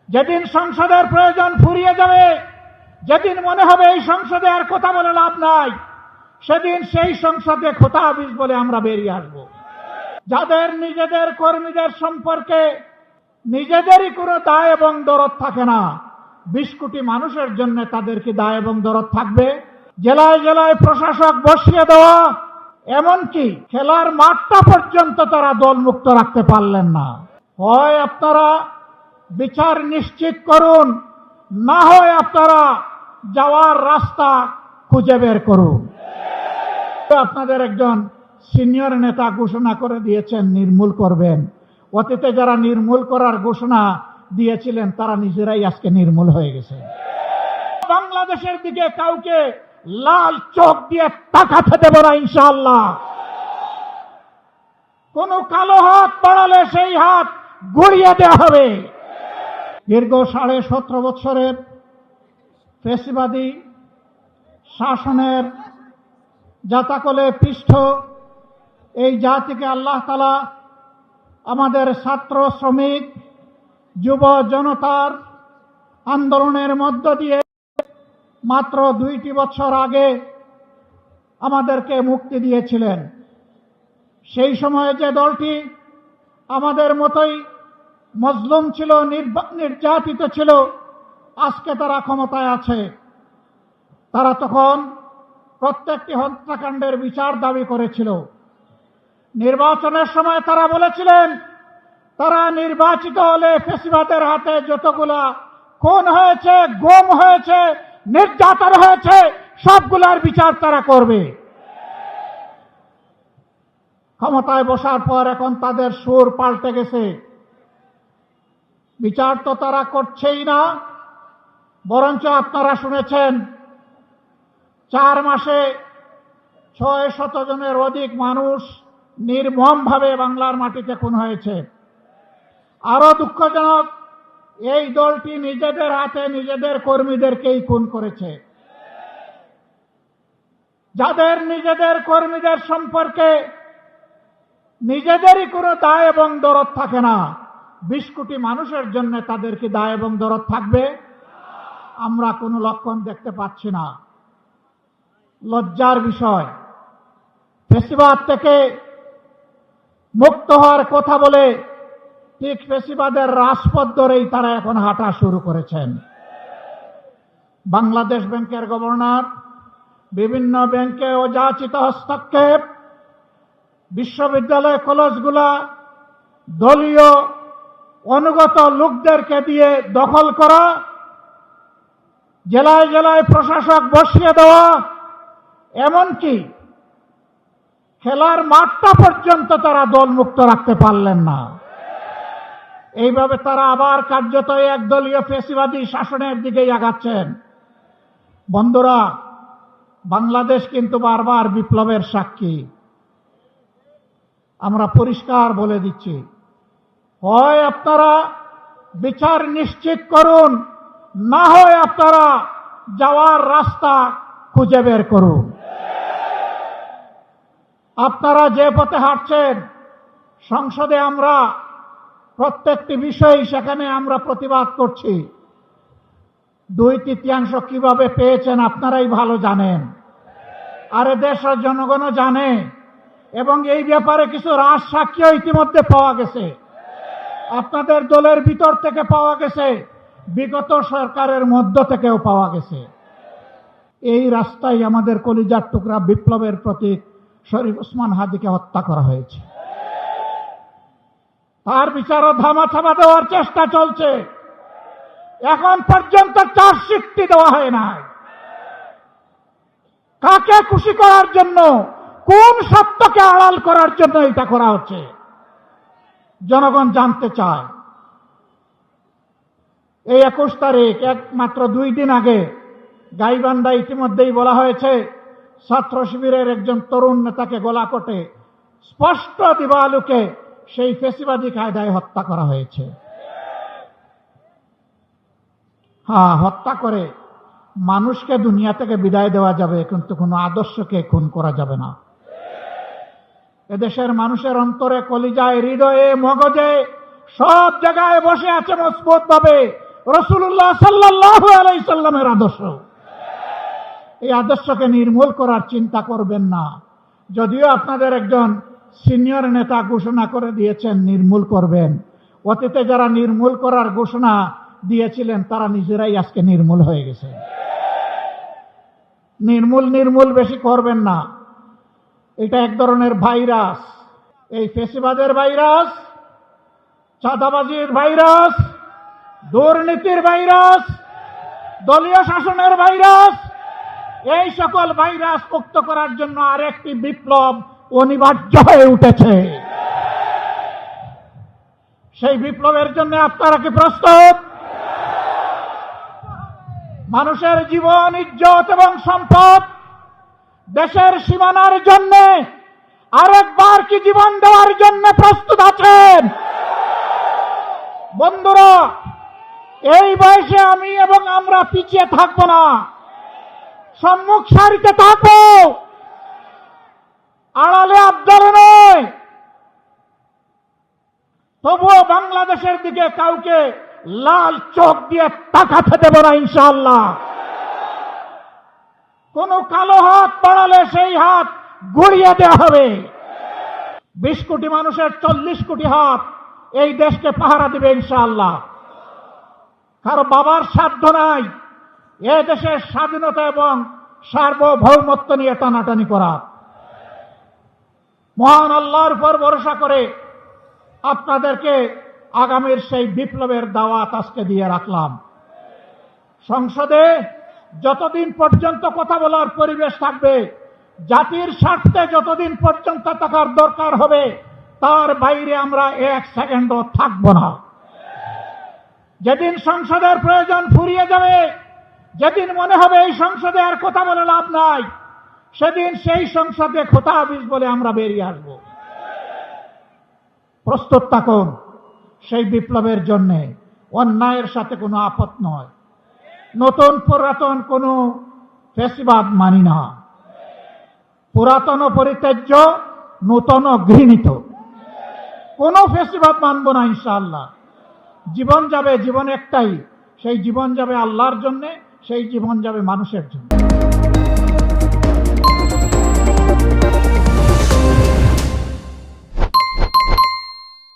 যেদিন সংসদের প্রয়োজন ফুরিয়ে যাবে, যেদিন মনে হবে এই সংসদে আর কথা বলে লাভ নাই, সেদিন সেই সংসদে খোতা হাফিজ বলে আমরা বেরিয়ে আসব। যাদের নিজেদের কর্মীদের সম্পর্কে নিজেদেরই কোনো দায় এবং দরদ থাকে না, 20 কোটি মানুষের জন্য তাদের কি দায় এবং দরদ থাকবে? জেলায় জেলায় প্রশাসক বসিয়ে দেওয়া, এমনকি খেলার মাঠটা পর্যন্ত তারা দলমুক্ত রাখতে পারলেন না। হয় আপনারা বিচার নিশ্চিত করুন, না হয় আপনারা যাওয়ার রাস্তা খুঁজে বের করুন। আপনাদের একজন সিনিয়র নেতা ঘোষণা করে দিয়েছেন নির্মূল করবেন। অতীতে যারা নির্মূল করার ঘোষণা দিয়েছিলেন তারা নিজেরাই আজকে নির্মূল হয়ে গেছে। বাংলাদেশের দিকে কাউকে লাল চোখ দিয়ে তাকাতে দেব না ইনশাআল্লাহ। কোন কালো হাত বাড়ালে সেই হাত গড়িয়ে দেওয়া হবে। দীর্ঘ 17.5 বছরের ফ্যাসিবাদী শাসনের জাতাকলে পৃষ্ঠ এই জাতিকে আল্লাহ তাআলা আমাদের ছাত্র, শ্রমিক, যুব জনতার আন্দোলনের মধ্য দিয়ে মাত্র 2টি বছর আগে আমাদেরকে মুক্তি দিয়েছিলেন। সেই সময়ে যে দলটি আমাদের মতোই মজলুম ছিল, নির্যাতিত ছিল, আজকে তারা ক্ষমতায় আছে। তারা তখন প্রত্যেকটি হত্যাকাণ্ডের বিচার দাবি করেছিল। নির্বাচনের সময় তারা বলেছিলেন তারা নির্বাচিত হলে ফ্যাসিবাদের হাতে যতগুলা খুন হয়েছে, গুম হয়েছে, নির্যাতন হয়েছে, সবগুলার বিচার তারা করবে। ক্ষমতায় বসার পর এখন তাদের সুর পাল্টে গেছে। বিচার তো তারা করছেই না, বরঞ্চ আপনারা শুনেছেন 4 মাসে 600 জনের অধিক মানুষ নির্মমভাবে বাংলার মাটিতে খুন হয়েছে। আরো দুঃখজনক, এই দলটি নিজেদের হাতে নিজেদের কর্মীদেরকেই খুন করেছে। যাদের নিজেদের কর্মীদের সম্পর্কে নিজেদেরই কোনো দায় এবং দরদ থাকে না, 20 কোটি মানুষের জন্য তাদের কি দায় এবং দরদ থাকবে? আমরা কোনো লক্ষণ দেখতে পাচ্ছি না। লজ্জার বিষয়, ফ্যাসিবাদ থেকে মুক্ত হওয়ার কথা বলে ঠিক ফ্যাসিবাদের রাজপথ ধরেই তারা এখন হাঁটা শুরু করেছেন। বাংলাদেশ ব্যাংকের গভর্নর, বিভিন্ন ব্যাংকে অযাচিত হস্তক্ষেপ, বিশ্ববিদ্যালয় কলেজগুলা দলীয় অনুগত লোকদেরকে দিয়ে দখল করা, জেলায় জেলায় প্রশাসক বসিয়ে দেওয়া, এমনকি খেলার মাঠটা পর্যন্ত তারা দলমুক্ত রাখতে পারলেন না। এইভাবে তারা আবার কার্যত একদলীয় ফ্যাসিবাদী শাসনের দিকেই আগাচ্ছেন। বন্ধুরা, বাংলাদেশ কিন্তু বারবার বিপ্লবের সাক্ষী। আমরা পরিষ্কার বলে দিচ্ছি, হয় আপনারা বিচার নিশ্চিত করুন, না হয় আপনারা যাওয়ার রাস্তা খুঁজে বের করুন। আপনারা যে পথে হাঁটছেন, সংসদে আমরা প্রত্যেকটি বিষয় সেখানে আমরা প্রতিবাদ করছি। 2/3 কিভাবে পেয়েছেন আপনারাই ভালো জানেন, আর দেশের জনগণও জানে। এবং এই ব্যাপারে কিছু রাজ সাক্ষীও ইতিমধ্যে পাওয়া গেছে, আপনাদের দলের ভিতর থেকে পাওয়া গেছে, বিগত সরকারের মধ্য থেকেও পাওয়া গেছে। এই রাস্তায় আমাদের কলিজার টুকরা বিপ্লবের প্রতীক শরীফ ওসমান হাদিকে হত্যা করা হয়েছে। তার বিচারও ধামাচাপা দেওয়ার চেষ্টা চলছে। এখন পর্যন্ত চার্জশিটটি দেওয়া হয় নাই। কাকে খুশি করার জন্য, কোন সত্যকে আড়াল করার জন্য এটা করা হচ্ছে, জনগণ জানতে চায়। এই 21 তারিখ, মাত্র 2 দিন আগে গাইবান্ধা ইতিমধ্যেই বলা হয়েছে ছাত্র শিবিরের একজন তরুণ নেতাকে গলাকটে স্পষ্ট দিবালোকে সেই ফ্যাসিবাদী কায়দায় হত্যা করা হয়েছে। হ্যাঁ, হত্যা করে মানুষকে দুনিয়া থেকে বিদায় দেওয়া যাবে, কিন্তু কোনো আদর্শকে খুন করা যাবে না। এদেশের মানুষের অন্তরে, কলিজায়, হৃদয়ে, মগজে সব জায়গায় বসে আছে মজবুত ভাবে রাসূলুল্লাহ সাল্লাল্লাহু আলাইহি সাল্লামের আদর্শ। এই আদর্শকে নির্মূল করার চিন্তা করবেন না। যদিও আপনাদের একজন সিনিয়র নেতা ঘোষণা করে দিয়েছেন নির্মূল করবেন, অতীতে যারা নির্মূল করার ঘোষণা দিয়েছিলেন তারা নিজেরাই আজকে নির্মূল হয়ে গেছে। নির্মূল বেশি করবেন না। এটা এক ধরনের ভাইরাস। এই ফেসিবাদের ভাইরাস, চাঁদাবাজির ভাইরাস, দুর্নীতির ভাইরাস, দলীয় শাসনের ভাইরাস, এই সকল ভাইরাস মুক্ত করার জন্য আরেকটি বিপ্লব অনিবার্য হয়ে উঠেছে। সেই বিপ্লবের জন্য আপনারা কি প্রস্তুত? মানুষের জীবন, ইজ্জত এবং সম্পদ, দেশের সীমানার জন্য আরেকবার কি জীবন দেওয়ার জন্য প্রস্তুত আছেন? বন্ধুরা, এই বয়সে আমি এবং আমরা পিছিয়ে থাকবো না, সম্মুখ সারিতে থাকবো, আড়ালে আবদারে নয়। তবুও বাংলাদেশের দিকে কাউকে লাল চোখ দিয়ে তাকাতে দেব না ইনশাআল্লাহ। কোন কালো হাত বাড়ালে সেই হাত গড়িয়ে দেওয়া হবে। 20 কোটি মানুষের 40 কোটি হাত এই দেশকে পাহারা দেবে ইনশাআল্লাহ। কারো বাবার সাধ্য নাই এ দেশের স্বাধীনতা এবং সার্বভৌমত্ব নিয়ে টানাটানি করা। মহান আল্লাহর উপর ভরসা করে আপনাদেরকে আগামীর সেই বিপ্লবের দাওয়াত আজকে দিয়ে রাখলাম। সংসদে যতদিন পর্যন্ত কথা বলার পরিবেশ থাকবে, জাতির স্বার্থে যতদিন পর্যন্ত থাকার দরকার হবে, তার বাইরে আমরা 1 সেকেন্ডও থাকব না। যেদিন সংসদের প্রয়োজন ফুরিয়ে যাবে, যেদিন মনে হবে এই সংসদে আর কথা বলে লাভ নাই, সেদিন সেই সংসদে খোতা হাফিজ বলে আমরা বেরিয়ে আসব। প্রস্তুত থাকুন সেই বিপ্লবের জন্য। অন্যায়ের সাথে কোনো আপত নয়। নতুন পুরাতন কোনো ফেসিবাদ মানি না। পুরাতন পরিত্যাজ্য, নূতন ঘৃণিত। কোনো ফেসিবাদ মানব না ইনশাআল্লাহ। জীবন যাবে, জীবন একটাই, সেই জীবন যাবে আল্লাহর জন্য, সেই জীবন যাবে মানুষের জন্য।